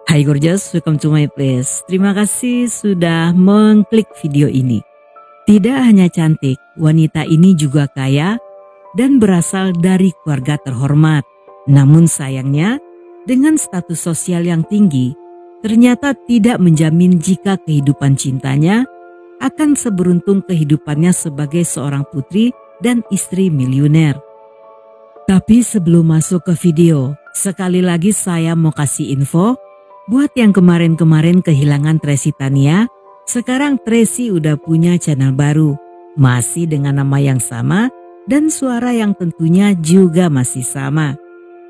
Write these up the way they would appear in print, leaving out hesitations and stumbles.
Hai Gorgeous, welcome to my place. Terima kasih sudah mengklik video ini. Tidak hanya cantik, wanita ini juga kaya dan berasal dari keluarga terhormat. Namun sayangnya, dengan status sosial yang tinggi, ternyata tidak menjamin jika kehidupan cintanya akan seberuntung kehidupannya sebagai seorang putri dan istri miliuner. Tapi sebelum masuk ke video, sekali lagi saya mau kasih info. Buat yang kemarin-kemarin kehilangan Tracy Tania, sekarang Tracy udah punya channel baru. Masih dengan nama yang sama dan suara yang tentunya juga masih sama.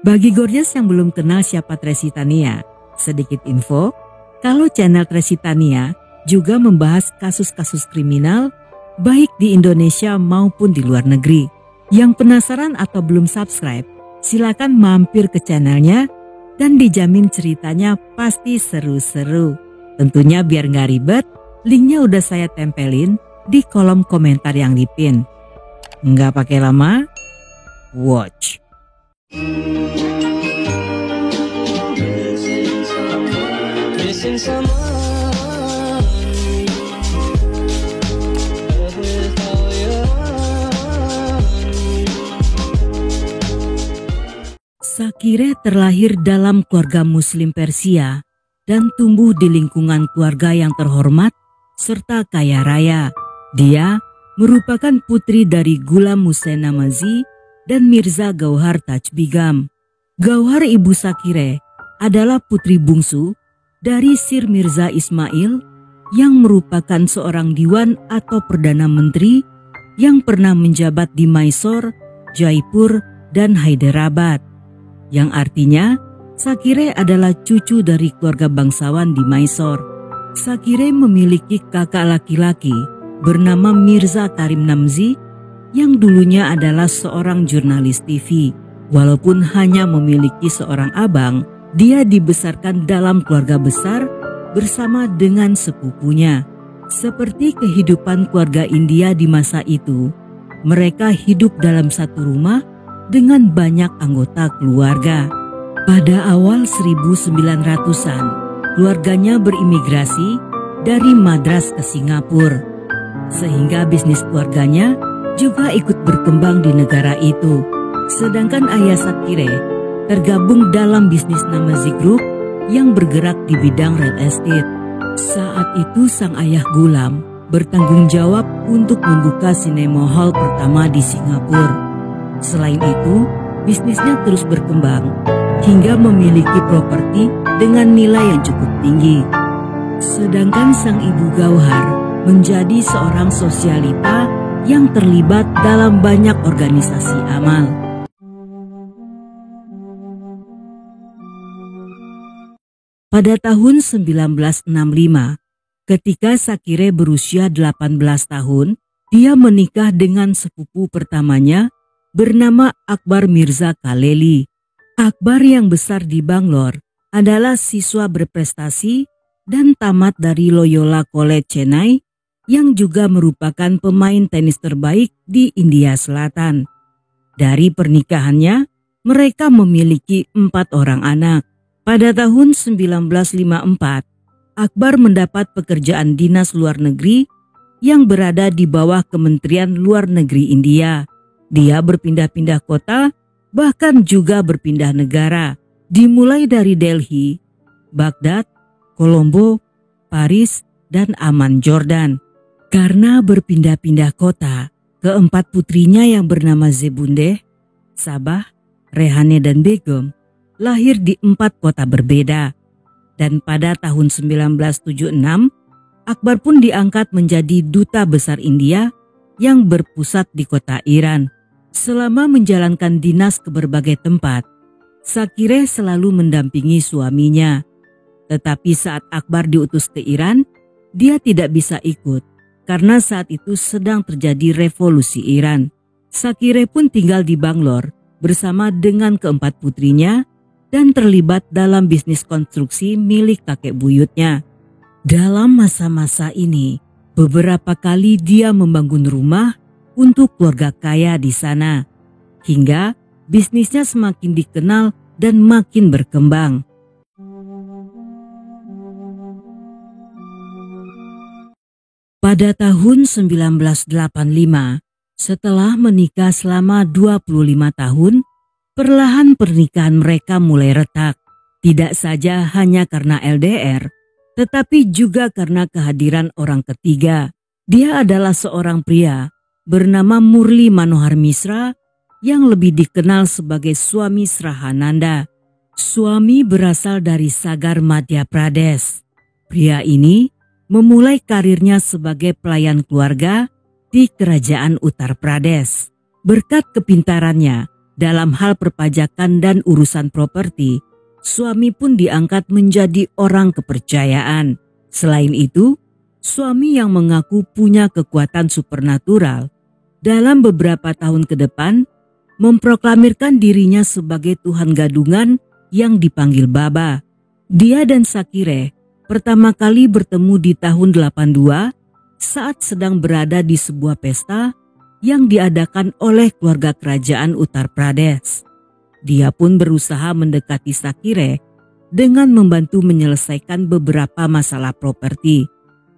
Bagi Gorgeous yang belum kenal siapa Tracy Tania, sedikit info, kalau channel Tracy Tania juga membahas kasus-kasus kriminal baik di Indonesia maupun di luar negeri. Yang penasaran atau belum subscribe, silakan mampir ke channelnya dan dijamin ceritanya pasti seru-seru. Tentunya biar nggak ribet, linknya udah saya tempelin di kolom komentar yang dipin. Nggak pakai lama, watch. Shakire terlahir dalam keluarga Muslim Persia dan tumbuh di lingkungan keluarga yang terhormat serta kaya raya. Dia merupakan putri dari Ghulam Hussein Namazi dan Mirza Gauhar Taj Begum. Gauhar ibu Shakire adalah putri bungsu dari Sir Mirza Ismail yang merupakan seorang diwan atau perdana menteri yang pernah menjabat di Mysore, Jaipur, dan Hyderabad. Yang artinya Shakire adalah cucu dari keluarga bangsawan di Mysore. Shakire memiliki kakak laki-laki bernama Mirza Karim Namzi yang dulunya adalah seorang jurnalis TV. Walaupun hanya memiliki seorang abang, dia dibesarkan dalam keluarga besar bersama dengan sepupunya. Seperti kehidupan keluarga India di masa itu, mereka hidup dalam satu rumah dengan banyak anggota keluarga. Pada awal 1900-an, keluarganya berimigrasi dari Madras ke Singapura, sehingga bisnis keluarganya juga ikut berkembang di negara itu. Sedangkan ayah Shakire tergabung dalam bisnis Namazi Group yang bergerak di bidang real estate. Saat itu sang ayah Ghulam bertanggung jawab untuk membuka cinema hall pertama di Singapura. Selain itu, bisnisnya terus berkembang hingga memiliki properti dengan nilai yang cukup tinggi. Sedangkan sang ibu Gauhar menjadi seorang sosialita yang terlibat dalam banyak organisasi amal. Pada tahun 1965, ketika Shakire berusia 18 tahun, dia menikah dengan sepupu pertamanya bernama Akbar Mirza Khaleli. Akbar yang besar di Bangalore adalah siswa berprestasi dan tamat dari Loyola College Chennai yang juga merupakan pemain tenis terbaik di India Selatan. Dari pernikahannya, mereka memiliki 4 orang anak. Pada tahun 1954, Akbar mendapat pekerjaan dinas luar negeri yang berada di bawah Kementerian Luar Negeri India. Dia berpindah-pindah kota, bahkan juga berpindah negara, dimulai dari Delhi, Baghdad, Colombo, Paris, dan Amman, Jordan. Karena berpindah-pindah kota, keempat putrinya yang bernama Zebundeh, Sabah, Rehane, dan Begum lahir di 4 kota berbeda. Dan pada tahun 1976, Akbar pun diangkat menjadi duta besar India yang berpusat di kota Iran. Selama menjalankan dinas ke berbagai tempat, Shakire selalu mendampingi suaminya. Tetapi saat Akbar diutus ke Iran, dia tidak bisa ikut karena saat itu sedang terjadi revolusi Iran. Shakire pun tinggal di Bangalore bersama dengan keempat putrinya dan terlibat dalam bisnis konstruksi milik kakek buyutnya. Dalam masa-masa ini, beberapa kali dia membangun rumah untuk keluarga kaya di sana, hingga bisnisnya semakin dikenal dan makin berkembang. Pada tahun 1985, setelah menikah selama 25 tahun, perlahan pernikahan mereka mulai retak. Tidak saja hanya karena LDR, tetapi juga karena kehadiran orang ketiga. Dia adalah seorang pria bernama Murli Manohar Misra yang lebih dikenal sebagai suami Srahananda. Suami berasal dari Sagar, Madhya Pradesh. Pria ini memulai karirnya sebagai pelayan keluarga di Kerajaan Uttar Pradesh. Berkat kepintarannya dalam hal perpajakan dan urusan properti, suami pun diangkat menjadi orang kepercayaan. Selain itu, suami yang mengaku punya kekuatan supernatural dalam beberapa tahun ke depan memproklamirkan dirinya sebagai Tuhan Gadungan yang dipanggil Baba. Dia dan Sakire pertama kali bertemu di tahun 82 saat sedang berada di sebuah pesta yang diadakan oleh keluarga kerajaan Uttar Pradesh. Dia pun berusaha mendekati Sakire dengan membantu menyelesaikan beberapa masalah properti.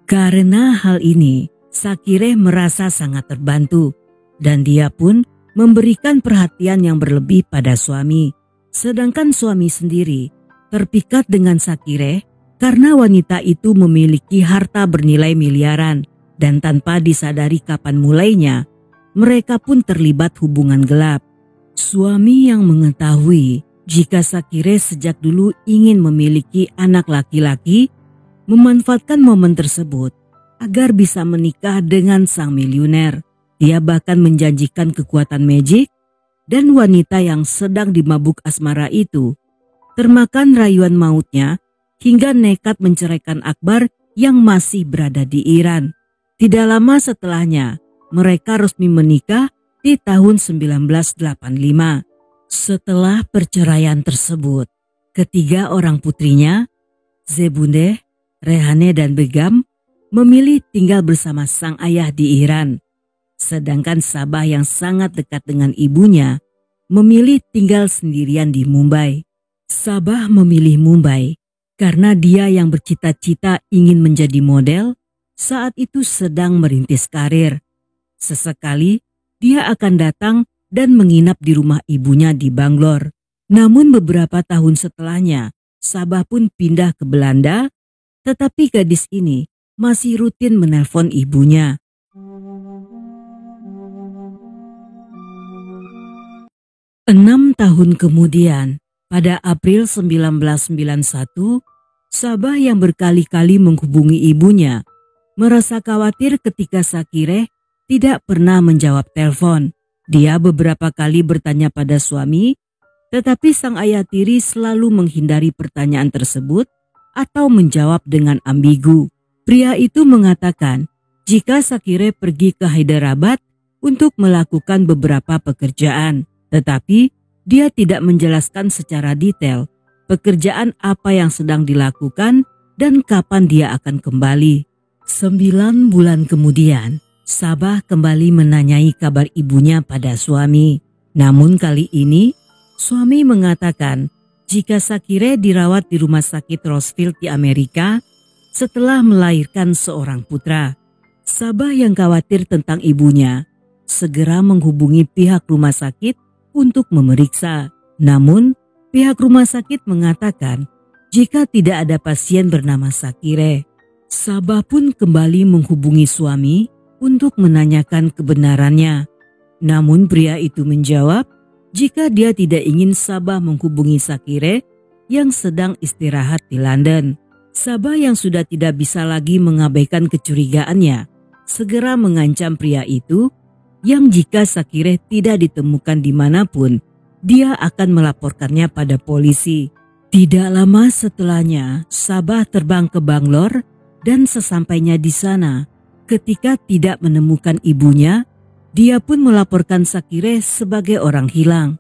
Karena hal ini, Sakire merasa sangat terbantu dan dia pun memberikan perhatian yang berlebih pada suami. Sedangkan suami sendiri terpikat dengan Sakire karena wanita itu memiliki harta bernilai miliaran dan tanpa disadari kapan mulainya, mereka pun terlibat hubungan gelap. Suami yang mengetahui jika Sakire sejak dulu ingin memiliki anak laki-laki, memanfaatkan momen tersebut agar bisa menikah dengan sang miliuner. Dia bahkan menjanjikan kekuatan magic dan wanita yang sedang dimabuk asmara itu termakan rayuan mautnya hingga nekat menceraikan Akbar yang masih berada di Iran. Tidak lama setelahnya, mereka resmi menikah di tahun 1985. Setelah perceraian tersebut, ketiga orang putrinya, Zebundeh, Rehane dan Begam, memilih tinggal bersama sang ayah di Iran. Sedangkan Sabah yang sangat dekat dengan ibunya, memilih tinggal sendirian di Mumbai. Sabah memilih Mumbai karena dia yang bercita-cita ingin menjadi model saat itu sedang merintis karir. Sesekali dia akan datang dan menginap di rumah ibunya di Bangalore. Namun beberapa tahun setelahnya, Sabah pun pindah ke Belanda, tetapi gadis ini masih rutin menelpon ibunya. 6 tahun kemudian, pada April 1991, Sabah yang berkali-kali menghubungi ibunya merasa khawatir ketika Sakire tidak pernah menjawab telepon. Dia beberapa kali bertanya pada suami, tetapi sang ayah tiri selalu menghindari pertanyaan tersebut atau menjawab dengan ambigu. Pria itu mengatakan jika Sakire pergi ke Hyderabad untuk melakukan beberapa pekerjaan, tetapi dia tidak menjelaskan secara detail pekerjaan apa yang sedang dilakukan dan kapan dia akan kembali. 9 bulan kemudian, Sabah kembali menanyai kabar ibunya pada suami. Namun kali ini, suami mengatakan jika Sakire dirawat di rumah sakit Rosefield di Amerika setelah melahirkan seorang putra. Sabah yang khawatir tentang ibunya segera menghubungi pihak rumah sakit untuk memeriksa. Namun, pihak rumah sakit mengatakan jika tidak ada pasien bernama Sakire. Sabah pun kembali menghubungi suami untuk menanyakan kebenarannya. Namun pria itu menjawab jika dia tidak ingin Sabah menghubungi Sakire yang sedang istirahat di London. Sabah yang sudah tidak bisa lagi mengabaikan kecurigaannya segera mengancam pria itu yang jika Sakire tidak ditemukan dimanapun, dia akan melaporkannya pada polisi. Tidak lama setelahnya, Sabah terbang ke Bangalore dan sesampainya di sana, ketika tidak menemukan ibunya, dia pun melaporkan Sakire sebagai orang hilang.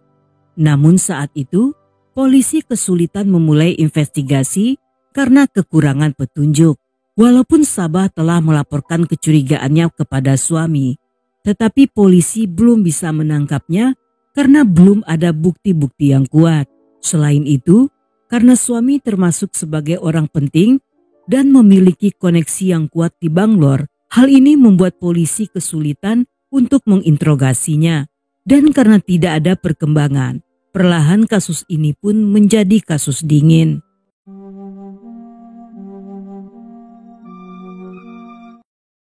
Namun saat itu, polisi kesulitan memulai investigasi karena kekurangan petunjuk. Walaupun Sabah telah melaporkan kecurigaannya kepada suami, tetapi polisi belum bisa menangkapnya karena belum ada bukti-bukti yang kuat. Selain itu, karena suami termasuk sebagai orang penting dan memiliki koneksi yang kuat di Bangalore, Hal ini membuat polisi kesulitan untuk menginterogasinya. Dan karena tidak ada perkembangan, perlahan kasus ini pun menjadi kasus dingin.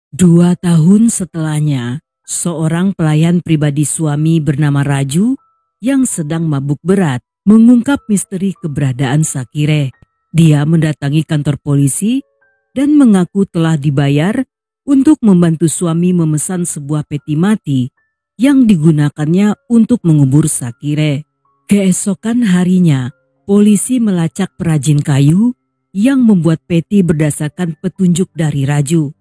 Dua tahun setelahnya, seorang pelayan pribadi suami bernama Raju yang sedang mabuk berat mengungkap misteri keberadaan Sakire. Dia mendatangi kantor polisi dan mengaku telah dibayar untuk membantu suami memesan sebuah peti mati yang digunakannya untuk mengubur Sakire. Keesokan harinya, polisi melacak perajin kayu yang membuat peti berdasarkan petunjuk dari Raju.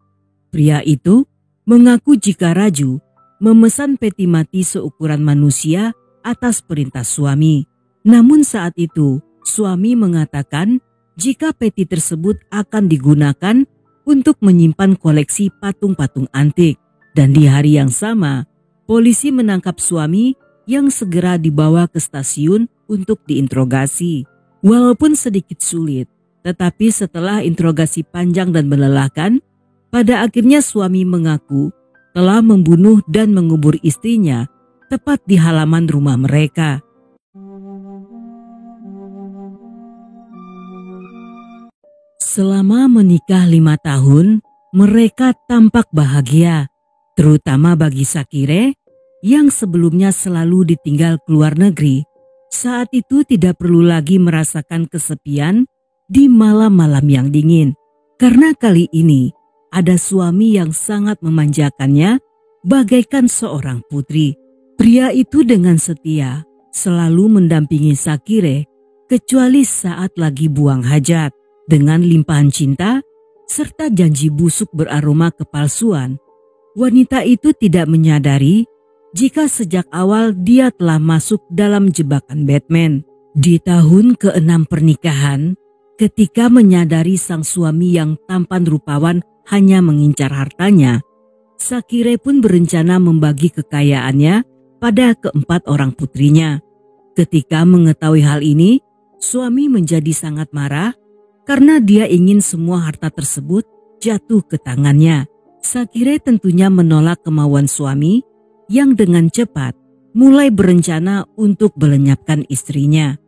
Pria itu mengaku jika Raju memesan peti mati seukuran manusia atas perintah suami. Namun saat itu, suami mengatakan jika peti tersebut akan digunakan untuk menyimpan koleksi patung-patung antik. Dan di hari yang sama, polisi menangkap suami yang segera dibawa ke stasiun untuk diinterogasi. Walaupun sedikit sulit, tetapi setelah interogasi panjang dan melelahkan, pada akhirnya suami mengaku telah membunuh dan mengubur istrinya tepat di halaman rumah mereka. Selama menikah 5 tahun, mereka tampak bahagia, terutama bagi Sakire yang sebelumnya selalu ditinggal keluar negeri. Saat itu tidak perlu lagi merasakan kesepian di malam-malam yang dingin, karena kali ini ada suami yang sangat memanjakannya bagaikan seorang putri. Pria itu dengan setia selalu mendampingi Sakire kecuali saat lagi buang hajat. Dengan limpahan cinta serta janji busuk beraroma kepalsuan, wanita itu tidak menyadari jika sejak awal dia telah masuk dalam jebakan Batman. Di tahun ke-6 pernikahan, ketika menyadari sang suami yang tampan rupawan hanya mengincar hartanya, Sakire pun berencana membagi kekayaannya pada keempat orang putrinya. Ketika mengetahui hal ini, suami menjadi sangat marah karena dia ingin semua harta tersebut jatuh ke tangannya. Sakire tentunya menolak kemauan suami yang dengan cepat mulai berencana untuk melenyapkan istrinya.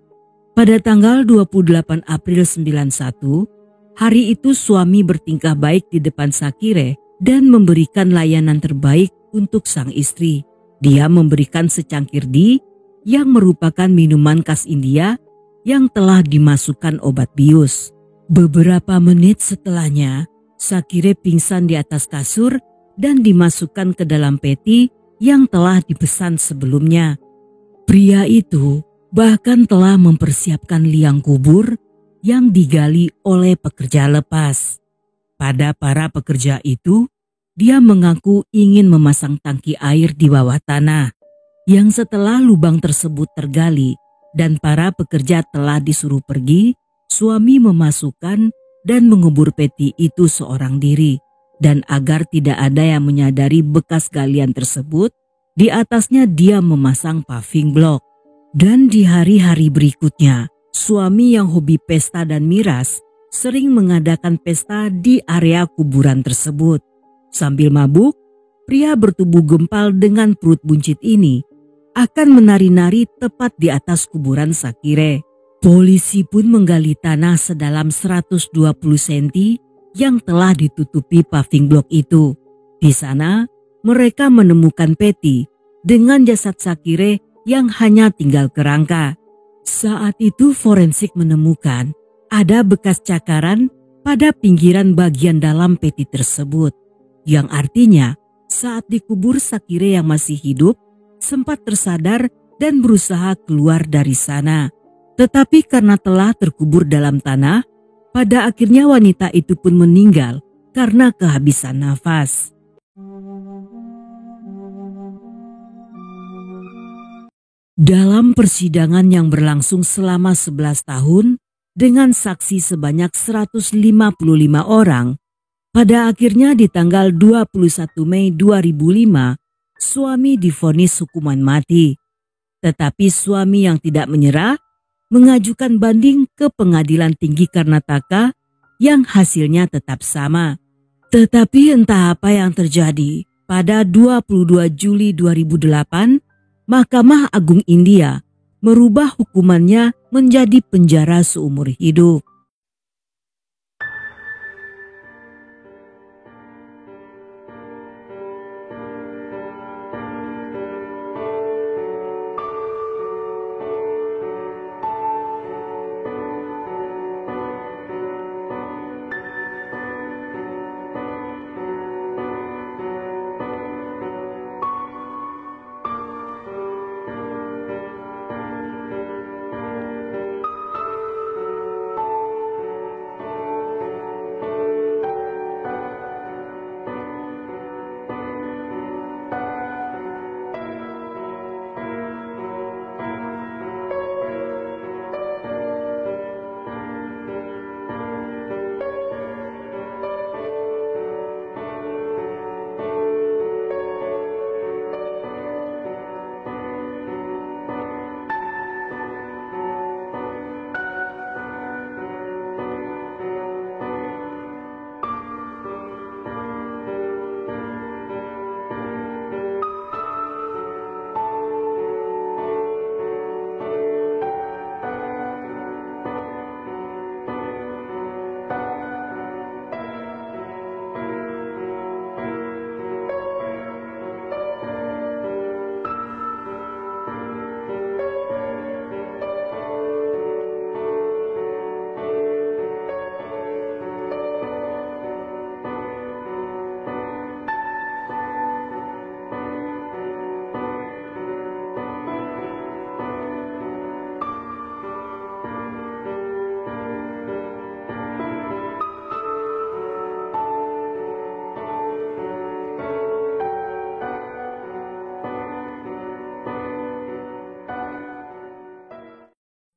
Pada tanggal 28 April 91, hari itu suami bertingkah baik di depan Sakire dan memberikan layanan terbaik untuk sang istri. Dia memberikan secangkir di yang merupakan minuman khas India yang telah dimasukkan obat bius. Beberapa menit setelahnya, Sakire pingsan di atas kasur dan dimasukkan ke dalam peti yang telah dipesan sebelumnya. Pria itu bahkan telah mempersiapkan liang kubur yang digali oleh pekerja lepas. Pada para pekerja itu, dia mengaku ingin memasang tangki air di bawah tanah, yang setelah lubang tersebut tergali dan para pekerja telah disuruh pergi, suami memasukkan dan mengubur peti itu seorang diri. Dan agar tidak ada yang menyadari bekas galian tersebut, di atasnya dia memasang paving block. Dan di hari-hari berikutnya, suami yang hobi pesta dan miras sering mengadakan pesta di area kuburan tersebut. Sambil mabuk, pria bertubuh gempal dengan perut buncit ini akan menari-nari tepat di atas kuburan Sakire. Polisi pun menggali tanah sedalam 120 cm yang telah ditutupi paving block itu. Di sana, mereka menemukan peti dengan jasad Sakire yang hanya tinggal kerangka. Saat itu forensik menemukan ada bekas cakaran pada pinggiran bagian dalam peti tersebut, yang artinya saat dikubur Sakire yang masih hidup sempat tersadar dan berusaha keluar dari sana. Tetapi karena telah terkubur dalam tanah, pada akhirnya wanita itu pun meninggal karena kehabisan nafas. Dalam persidangan yang berlangsung selama 11 tahun dengan saksi sebanyak 155 orang, pada akhirnya di tanggal 21 Mei 2005, suami divonis hukuman mati. Tetapi suami yang tidak menyerah mengajukan banding ke Pengadilan Tinggi Karnataka yang hasilnya tetap sama. Tetapi entah apa yang terjadi, pada 22 Juli 2008, Mahkamah Agung India merubah hukumannya menjadi penjara seumur hidup.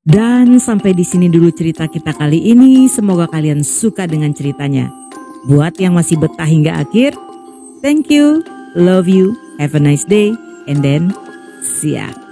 Dan sampai di sini dulu cerita kita kali ini. Semoga kalian suka dengan ceritanya. Buat yang masih betah hingga akhir, thank you, love you, have a nice day, and then see ya.